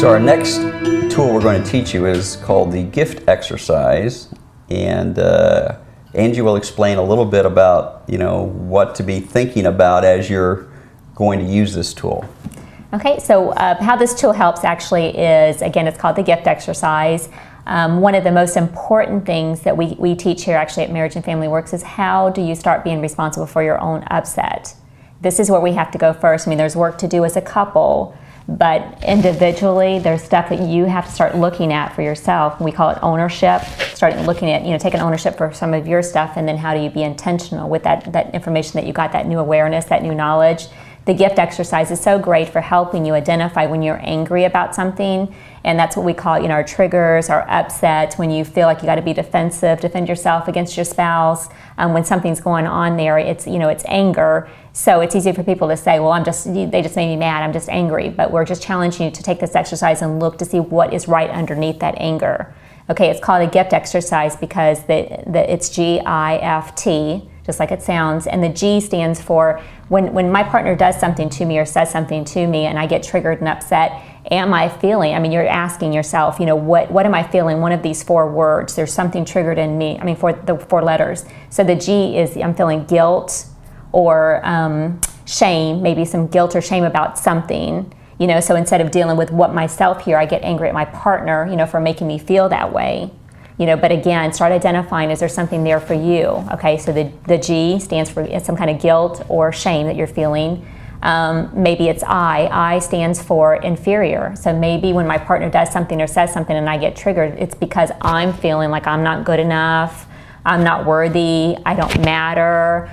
So our next tool we're going to teach you is called the gift exercise, and Angie will explain a little bit about, what to be thinking about as you're going to use this tool. Okay, so how this tool helps actually is, again, it's called the gift exercise. One of the most important things that we teach here actually at Marriage and Family Works is how do you start being responsible for your own upset. This is where we have to go first. I mean, there's work to do as a couple, but individually there's stuff that you have to start looking at for yourself. We call it ownership, starting looking at, taking ownership for some of your stuff, and then how do you be intentional with that information that you got, that new awareness, that new knowledge. The gift exercise is so great for helping you identify when you're angry about something, and that's what we call, our triggers, our upsets, when you feel like you got to be defensive, defend yourself against your spouse. When something's going on there, it's anger. So it's easy for people to say, well, they just made me mad, I'm just angry. But we're just challenging you to take this exercise and look to see what is right underneath that anger. Okay, it's called a gift exercise because it's G-I-F-T, just like it sounds, and the G stands for when my partner does something to me or says something to me and I get triggered and upset, am I feeling, you're asking yourself, what am I feeling? One of these 4 words, there's something triggered in me, for the 4 letters. So the G is I'm feeling guilt or shame, maybe some guilt or shame about something. So instead of dealing with what myself here, I get angry at my partner, for making me feel that way. But again, start identifying, is there something there for you? Okay, so the G stands for some kind of guilt or shame that you're feeling. Maybe it's I stands for inferior. So maybe when my partner does something or says something and I get triggered, it's because I'm feeling like I'm not good enough, I'm not worthy, I don't matter.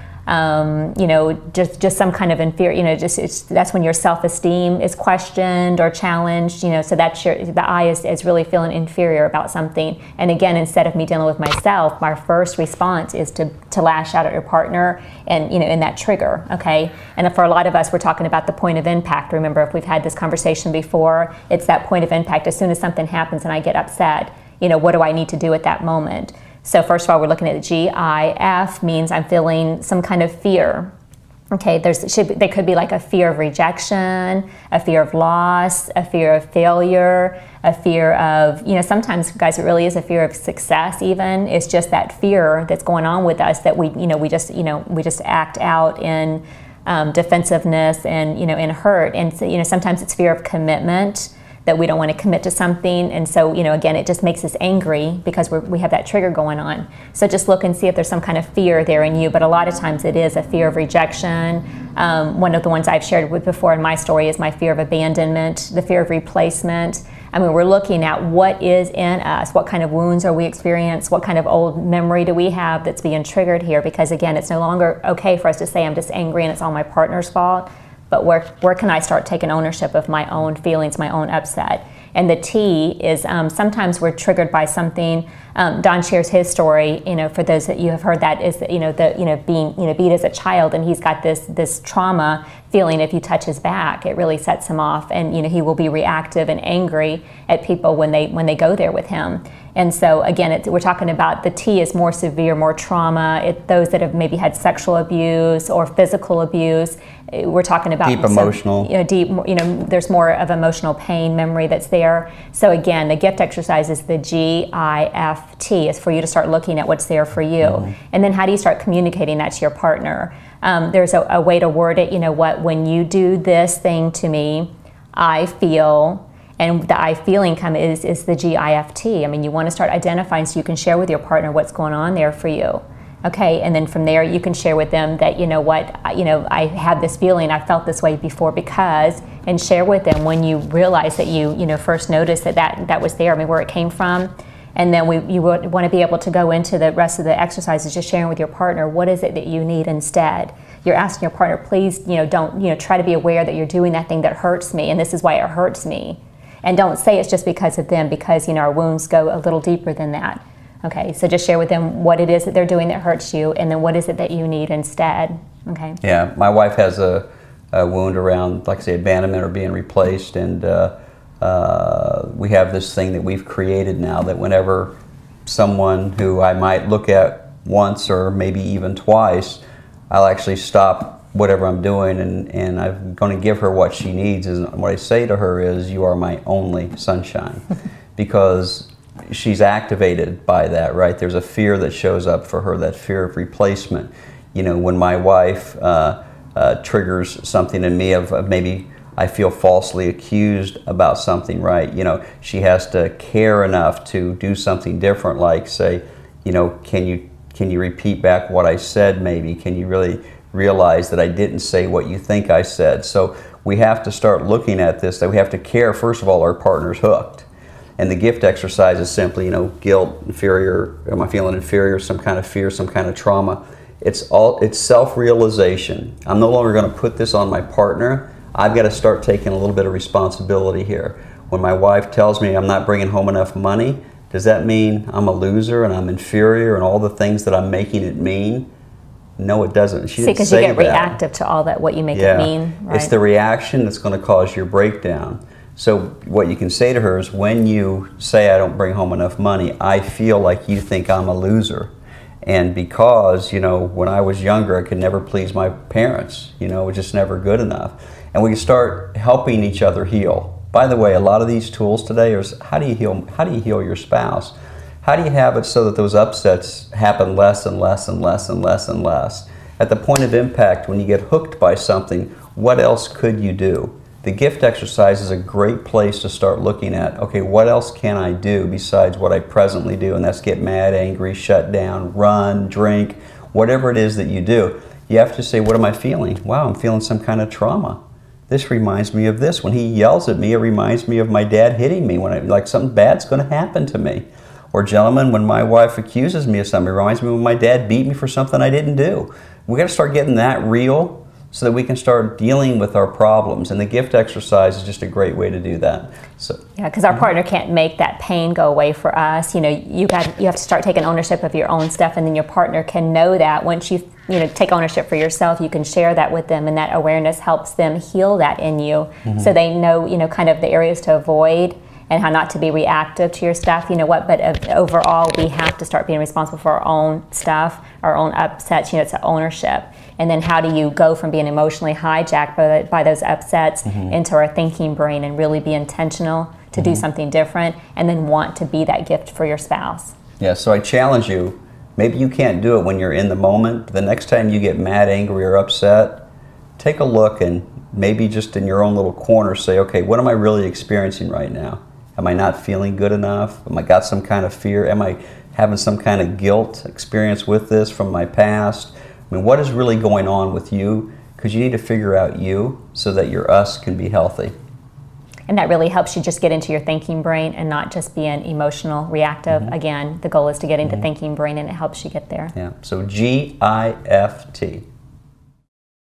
Just some kind of inferior, that's when your self-esteem is questioned or challenged, so that's the I is really feeling inferior about something. And again, instead of me dealing with myself, my first response is to lash out at your partner and, in that trigger, okay? And for a lot of us, we're talking about the point of impact. Remember, if we've had this conversation before, it's that point of impact. As soon as something happens and I get upset, what do I need to do at that moment? So first of all, we're looking at the G-I-F means I'm feeling some kind of fear. Okay, there could be like a fear of rejection, a fear of loss, a fear of failure, a fear of, sometimes, guys, it really is a fear of success even. It's just that fear that's going on with us that we just act out in defensiveness and, in hurt. And, sometimes it's fear of commitment, that we don't want to commit to something, and so again, it just makes us angry because we have that trigger going on. So just look and see if there's some kind of fear there in you, but a lot of times it is a fear of rejection. One of the ones I've shared with before in my story is my fear of abandonment, the fear of replacement. We're looking at what is in us, what kind of wounds are we experiencing, what kind of old memory do we have that's being triggered here, because again, it's no longer okay for us to say I'm just angry and it's all my partner's fault. But where can I start taking ownership of my own feelings, my own upset? And the T is sometimes we're triggered by something. Don shares his story. For those that you have heard, that is being beat as a child, and he's got this trauma feeling. If you touch his back, it really sets him off, and he will be reactive and angry at people when they go there with him. And so again, we're talking about the T is more severe, more trauma. Those that have maybe had sexual abuse or physical abuse. We're talking about deep emotional. There's more of emotional pain memory that's there. So again, the gift exercise is the G-I-F-T. Is for you to start looking at what's there for you, and then how do you start communicating that to your partner? There's a way to word it. When you do this thing to me, I feel. And the I feeling is the G-I-F-T. You want to start identifying so you can share with your partner what's going on there for you. Okay, and then from there you can share with them that, I had this feeling, I felt this way before because, and share with them when you realize that you first noticed that was there, where it came from. And then you would want to be able to go into the rest of the exercises, just sharing with your partner, what is it that you need instead? You're asking your partner, please, don't, try to be aware that you're doing that thing that hurts me, and this is why it hurts me. And don't say it's just because of them, because our wounds go a little deeper than that. Okay, so just share with them what it is that they're doing that hurts you, and then what is it that you need instead. Okay. Yeah, my wife has a wound around, like I say, abandonment or being replaced, and we have this thing that we've created now that whenever someone who I might look at once or maybe even twice, I'll actually stop whatever I'm doing, and I'm going to give her what she needs. And what I say to her is, you are my only sunshine. Because she's activated by that, right? There's a fear that shows up for her, that fear of replacement. You know, when my wife triggers something in me of maybe I feel falsely accused about something, right? You know, she has to care enough to do something different, like say, you know, can you repeat back what I said maybe? Can you really realize that I didn't say what you think I said? So we have to start looking at this, that we have to care, first of all, our partner's hooked. And the gift exercise is simply, you know, guilt, inferior, am I feeling inferior, some kind of fear, some kind of trauma. It's self-realization. I'm no longer going to put this on my partner. I've got to start taking a little bit of responsibility here. When my wife tells me I'm not bringing home enough money, does that mean I'm a loser and I'm inferior and all the things that I'm making it mean? No, it doesn't. She didn't say that. Because you get reactive to all that, what you make it mean. Right? It's the reaction that's going to cause your breakdown. So what you can say to her is, when you say I don't bring home enough money, I feel like you think I'm a loser. And because, you know, when I was younger, I could never please my parents. You know, it was just never good enough. And we can start helping each other heal. By the way, a lot of these tools today are, how do you heal your spouse? How do you have it so that those upsets happen less and less and less and less and less? At the point of impact, when you get hooked by something, what else could you do? The gift exercise is a great place to start looking at, okay, what else can I do besides what I presently do? And that's get mad, angry, shut down, run, drink, whatever it is that you do. You have to say, what am I feeling? Wow, I'm feeling some kind of trauma. This reminds me of this. When he yells at me, it reminds me of my dad hitting me, when like something bad's going to happen to me. Or gentlemen, when my wife accuses me of something, it reminds me when my dad beat me for something I didn't do. We got to start getting that real so that we can start dealing with our problems. And the gift exercise is just a great way to do that. So, yeah, because our partner can't make that pain go away for us. You know, you have to start taking ownership of your own stuff, and then your partner can know that. Once you take ownership for yourself, you can share that with them, and that awareness helps them heal that in you. So they know, kind of the areas to avoid and how not to be reactive to your stuff. You know what, but overall, we have to start being responsible for our own stuff, our own upsets. It's ownership. And then how do you go from being emotionally hijacked by those upsets into our thinking brain and really be intentional to do something different, and then want to be that gift for your spouse? Yeah, so I challenge you, maybe you can't do it when you're in the moment. The next time you get mad, angry, or upset, take a look and maybe just in your own little corner say, okay, what am I really experiencing right now? Am I not feeling good enough? Am I got some kind of fear? Am I having some kind of guilt experience with this from my past? I mean, what is really going on with you? Because you need to figure out you so that your us can be healthy. And that really helps you just get into your thinking brain and not just being emotional, reactive. Again, the goal is to get into thinking brain, and it helps you get there. Yeah, so GIFT.